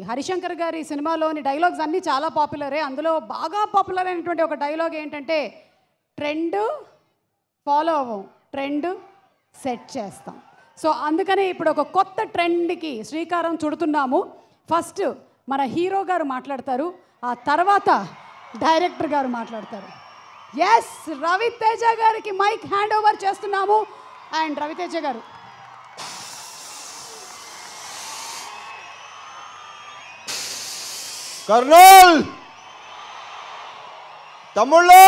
హరిశంకర్ గారి సినిమాలోని డైలాగ్స్ అన్నీ చాలా పాపులరే. అందులో బాగా పాపులర్ అయినటువంటి ఒక డైలాగ్ ఏంటంటే, ట్రెండ్ ఫాలో అవ్వం, ట్రెండ్ సెట్ చేస్తాం. సో అందుకని ఇప్పుడు ఒక కొత్త ట్రెండ్కి శ్రీకారం చుడుతున్నాము. ఫస్ట్ మన హీరో గారు మాట్లాడతారు, ఆ తర్వాత డైరెక్టర్ గారు మాట్లాడతారు. ఎస్, రవితేజ గారికి మైక్ హ్యాండ్ ఓవర్ చేస్తున్నాము. అండ్ రవితేజ గారు, కర్నూల్ తమ్ముళ్ళు,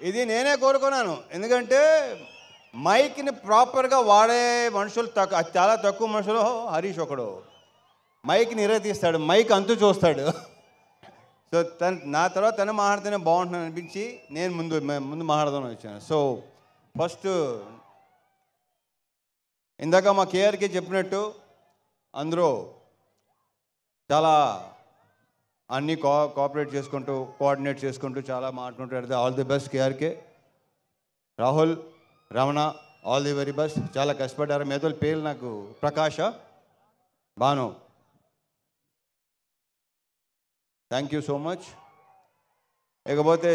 ఇది నేనే కోరుకున్నాను. ఎందుకంటే మైక్ని ప్రాపర్గా వాడే మనుషులు చాలా తక్కువ మనుషులు. హరీష్ ఒకడు మైక్ని తీస్తాడు, మైక్ అంతు చూస్తాడు. సో నా తర్వాత తను మాట్లాడితేనే బాగుంటుందని అనిపించి నేను ముందు మాట్లాడదామని వచ్చాను. సో ఫస్ట్ ఇందాక మా కేఆర్కి చెప్పినట్టు అందరూ చాలా అన్నీ కోఆపరేట్ చేసుకుంటూ కోఆర్డినేట్ చేసుకుంటూ చాలా మాట్లాడుకుంటూ all the best KRK. Rahul, Ramana, all the very best. చాలా కష్టపడ్డారు. మేధోల్ పేరు నాకు Prakash, Bhanu, thank you so much. ఇకపోతే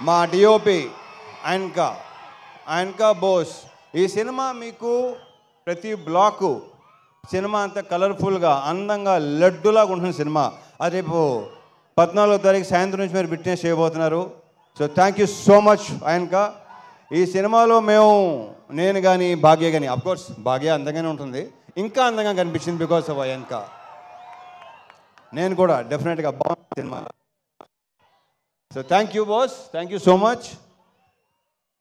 మా డిఓపి ఆయనకా బోస్. ఈ సినిమా మీకు ప్రతి బ్లాకు సినిమా అంతా కలర్ఫుల్గా అందంగా లడ్డులాగా ఉంటుంది సినిమా. అది రేపు 14వ తారీఖు సాయంత్రం నుంచి మీరు విట్నెస్ చేయబోతున్నారు. So thank you so much ఆయనకా. ఈ సినిమాలో నేను కానీ భాగ్య కానీ, అఫ్కోర్స్ భాగ్య అందంగానే ఉంటుంది, ఇంకా అందంగా కనిపించింది బికాస్ ఆఫ్ ఆయనకా. నేను కూడా డెఫినెట్గా బాగుంది cinema. So thank you boss, thank you so much.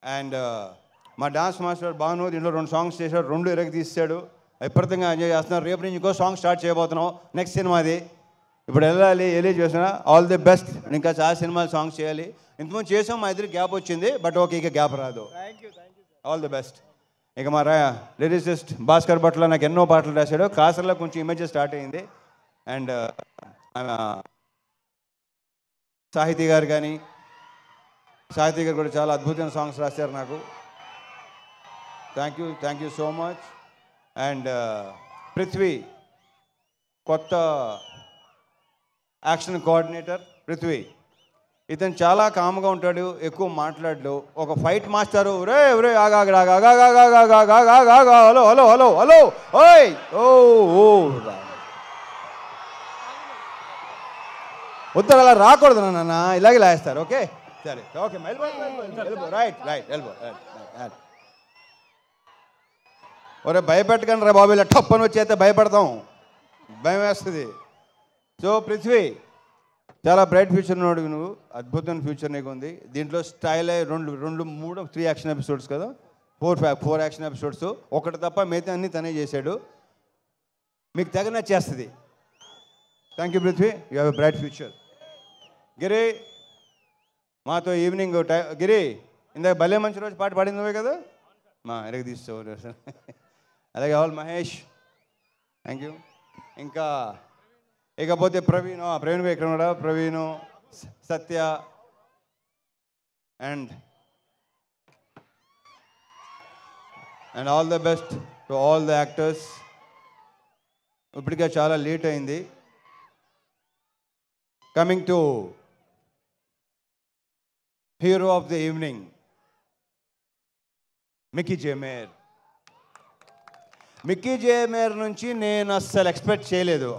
And మా డాన్స్ మాస్టర్ భాను దీంట్లో 2 సాంగ్స్ చేశాడు, 2 ఎరగ తీసాడు. విపరీతంగా ఎంజాయ్ చేస్తున్నారు. రేపు నుంచి ఇంకో సాంగ్ స్టార్ట్ చేయబోతున్నాం, నెక్స్ట్ సినిమాది. ఇప్పుడు వెళ్ళాలి చేస్తున్నా. All the best. ఇంకా చాలా సినిమాలు సాంగ్స్ చేయాలి. ఇంతకుముందు చేసాం, మా ఇద్దరికి గ్యాప్ వచ్చింది, బట్ ఓకే ఇక గ్యాప్ రాదు. All the best. ఇక మా లిరిసిస్ట్ భాస్కర్ భట్ల నాకు ఎన్నో పాటలు రాశాడు. కాసర్లో కొంచెం ఇమేజెస్ స్టార్ట్ అయ్యింది. అండ్ సాహితీ గారు కూడా చాలా అద్భుతమైన సాంగ్స్ రాశారు నాకు. Thank you so much. And Prithvi, కొత్త యాక్షన్ కోఆర్డినేటర్ పృథ్వీ. ఇతను చాలా కామ్గా ఉంటాడు, ఎక్కువ మాట్లాడు. ఒక fight master, hello hello hello hello ఓయ్ ఓ ఉత్తర అలా రాకూడదు నాన్న, ఇలాగే లాగేస్తారు. ఓకే సరే, ఓకే రైట్ ఎల్బో. ఒరే భయపెట్టకండి రా బాబు, ఇలా టప్పని వచ్చేస్తే భయపడతాం, భయం వేస్తుంది. సో పృథ్వీ, చాలా బ్రైట్ ఫ్యూచర్ ఉన్నాడు నువ్వు, అద్భుతమైన ఫ్యూచర్ నీకు ఉంది. దీంట్లో స్టైల్ 3 యాక్షన్ ఎపిసోడ్స్ కదా, 4 యాక్షన్ ఎపిసోడ్స్, ఒకటి తప్ప మిగతా అన్నీ తనే చేశాడు. మీకు తెగ నచ్చేస్తుంది. Thank you Prithvi, you have a bright future. Giri, మాతో ఈవినింగ్ గిరి ఇందాక భలే మంచి రోజు పాట పాడింది నువ్వే కదా, మా ఎరగ తీసుకో. అలాగే ఆల్ మహేష్, థ్యాంక్ యూ. ఇంకా ఇకపోతే ప్రవీణ్ ఇక్కడ ఉన్నాడా, Praveen, Satya and all the best to all the actors. ఇప్పటికే చాలా లేట్ అయింది. Coming to hero of the evening, Mickey J Meyer నుంచి నేను అస్సలు ఎక్స్పెక్ట్ చేయలేదు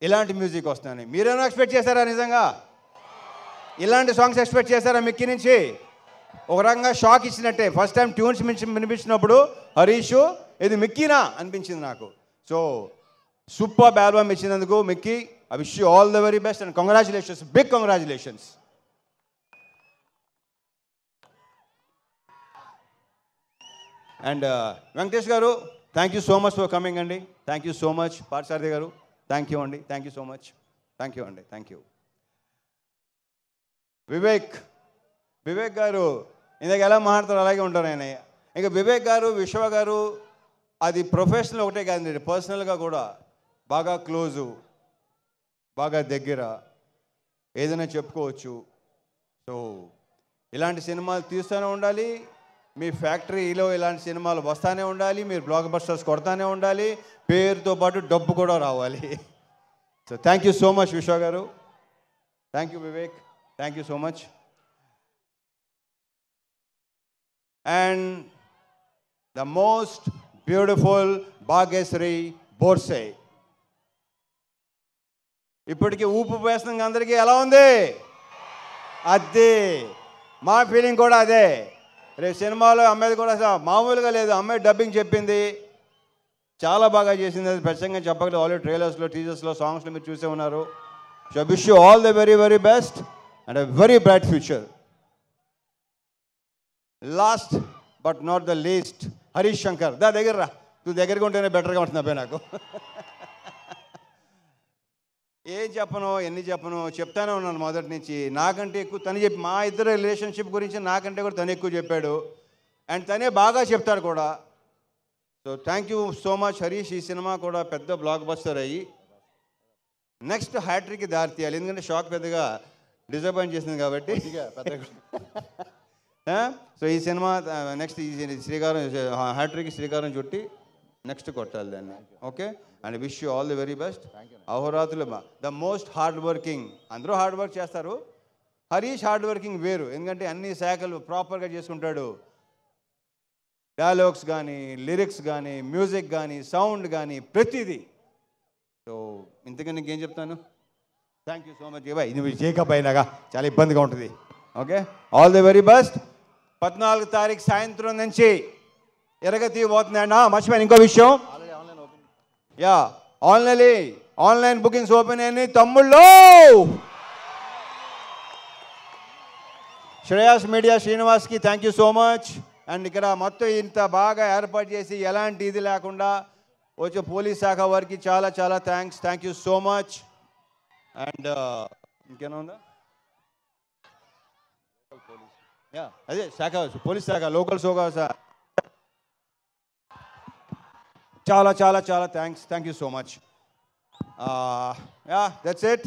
ఇలాంటి మ్యూజిక్ వస్తుందని. మీరేమో ఎక్స్పెక్ట్ చేశారా? నిజంగా ఇలాంటి సాంగ్స్ ఎక్స్పెక్ట్ చేశారా మిక్కీ నుంచి? ఒక రకంగా షాక్ ఇచ్చినట్టే. ఫస్ట్ టైం ట్యూన్స్ వినిపించినప్పుడు హరీష్ ఇది మిక్కీనా అనిపించింది నాకు. సో సూపర్ ఆల్బమ్ ఇచ్చినందుకు Mickey, I wish you all the very best and congratulations, big congratulations. And Venkatesh garu, thank you so much for coming అండి. Thank you so much. Parthasarathi garu, thank you అండి. Thank you so much. Thank you అండి. Thank you. Vivek garu ఇందాక ఎలా మాట్లాడతారు అలాగే ఉంటారు ఆయన. ఇంకా వివేక్ గారు, విశ్వ గారు, అది ప్రొఫెషనల్ ఒకటే కాదండి, పర్సనల్గా కూడా బాగా క్లోజు, బాగా దగ్గర, ఏదైనా చెప్పుకోవచ్చు. సో ఇలాంటి సినిమాలు తీస్తూనే ఉండాలి, మీ ఫ్యాక్టరీలో ఇలాంటి సినిమాలు వస్తూనే ఉండాలి, మీరు బ్లాక్ బస్టర్స్ కొడతానే ఉండాలి, పేరుతో పాటు డబ్బు కూడా రావాలి. So thank you so much Vishwa garu, thank you Vivek, thank you so much. And the most beautiful Bhagyashri Borse. ఇప్పటికీ ఊపు వేస్తున్న అందరికీ ఎలా ఉంది? అదే మా ఫీలింగ్ కూడా అదే. రేపు సినిమాలో అమ్మాయిది కూడా మామూలుగా లేదు, అమ్మాయి డబ్బింగ్ చెప్పింది, చాలా బాగా చేసింది. అది ప్రత్యేకంగా చెప్పగలదు. ఆల్రెడీ ట్రైలర్స్లో, టీజర్స్లో, సాంగ్స్లో మీరు చూసే ఉన్నారు. So wish you all the very very best and a very bright future. Last but not the least Harish Shankar. దగ్గర రా, నువ్వు దగ్గరగా ఉంటేనే బెటర్గా ఉంటుంది అబ్బాయి నాకు. ఏం చెప్పను, ఎన్ని చెప్పను, చెప్తానే ఉన్నాను మొదటి నుంచి. నాకంటే ఎక్కువ తను చెప్పి, మా ఇద్దరు రిలేషన్షిప్ గురించి నాకంటే కూడా తను ఎక్కువ చెప్పాడు, అండ్ తనే బాగా చెప్తాడు కూడా. So thank you so much Harish. ఈ సినిమా కూడా పెద్ద బ్లాక్ బస్టర్ అయ్యి నెక్స్ట్ హ్యాట్రిక్కి దారి తీయాలి. ఎందుకంటే షాక్ పెద్దగా డిసప్పాయింట్ చేసింది కాబట్టి. సో ఈ సినిమా నెక్స్ట్ ఈ శ్రీకారం హ్యాట్రిక్ శ్రీకారం చుట్టి నెక్స్ట్ కొట్టాలి దాన్ని. Okay, and wish you all the very best. అహోరాత్రులు ద మోస్ట్ హార్డ్ వర్కింగ్. అందరూ హార్డ్ వర్క్ చేస్తారు, హరీష్ హార్డ్ వర్కింగ్ వేరు. ఎందుకంటే అన్ని శాఖలు ప్రాపర్గా చేసుకుంటాడు. డైలాగ్స్ కానీ, లిరిక్స్ కానీ, మ్యూజిక్ కానీ, సౌండ్ కానీ, ప్రతిదీ. సో ఇంతకన్నా ఇంకేం చెప్తాను. Thank you so much. ఇది జేకప్ అయినాగా చాలా ఇబ్బందిగా ఉంటుంది. Okay, all the very best. 14 తారీఖు సాయంత్రం నుంచి ఎరగతి పోతుందండి. మర్చిపోయాను ఇంకో విషయం. యా, ఆన్లైన్ బుకింగ్స్ ఓపెన్ అయినాయి తమ్ముళ్ళు. శ్రేయాస్ మీడియా శ్రీనివాస్కి thank you so much. And ఇక్కడ మొత్తం ఇంత బాగా ఏర్పాటు చేసి ఎలాంటి ఇది లేకుండా వచ్చే పోలీస్ శాఖ వారికి చాలా చాలా thanks. Thank you so much. And ఇంకేనా ఉందా? యా, అదే శాఖ, పోలీస్ శాఖ, లోకల్ శాఖ, చాలా చాలా చాలా thanks. Thank you so much. Yeah, that's it.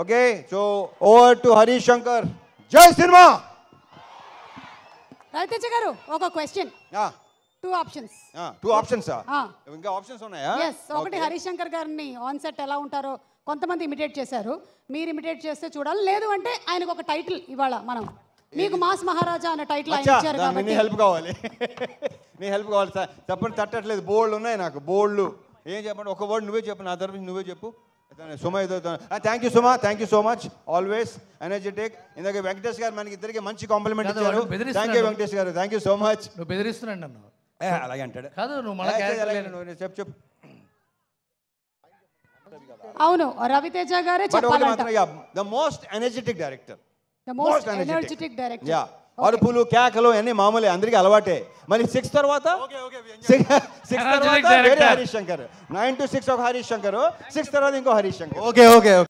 Okay, so over to Harish Shankar. జై సినిమా. రవితేజ గారు ఒక క్వశ్చన్. 2 ఆప్షన్స్. 2 ఆప్షన్స్. ఇంకా ఆప్షన్స్ ఉన్నాయా? ఎస్. ఒకటి, హరీష్ శంకర్ గారిని ఆన్ సెట్ ఎలా ఉంటారో కొంతమంది ఇమిటేట్ చేశారు, మీరు ఇమిటేట్ చేస్తే చూడాలి. లేదు అంటే ఆయనకు ఒక టైటిల్ ఇవాళ మనం, మీకు మాస్ మహారాజా అనే టైటిల్ ఆయన ఇచ్చారు కాబట్టి నీ హెల్ప్ కావాలి. నీ హెల్ప్ కావాలి సార్. చెప్పండి, తట్టట్లేదు. బోల్డ్ ఉన్నాయి నాకు, బోల్డ్. ఏం చెప్పండి, ఒక వర్డ్ నువ్వే చెప్పు, నా తరఫు నువ్వే చెప్పు. Suma thank you Suma, thank you so much. Always energetic. ఇందాక వెంకటేష్ గారు మనకి ఇద్దరికి మంచి కాంప్లిమెంట్ ఇచ్చారు. Thank you Venkatesh garu, thank you so much. నువ్వు బెదిరిస్తున్నాడు నన్ను. అలాగే అంటాడు. కాదు, నువ్వు చెప్పు. అవును, రవితేజ గారే చెప్పాలంట. The most energetic director. The most energetic director. Yeah, అరుపులు కేకలు అన్ని మామూలే, అందరికీ అలవాటే. మళ్ళీ 6 తర్వాత 6 తర్వాత వేరే హరీష్ శంకర్, 9 to 6 ఒక హరీష్ శంకర్, 6 తర్వాత ఇంకో హరీష్ శంకర్. Okay okay.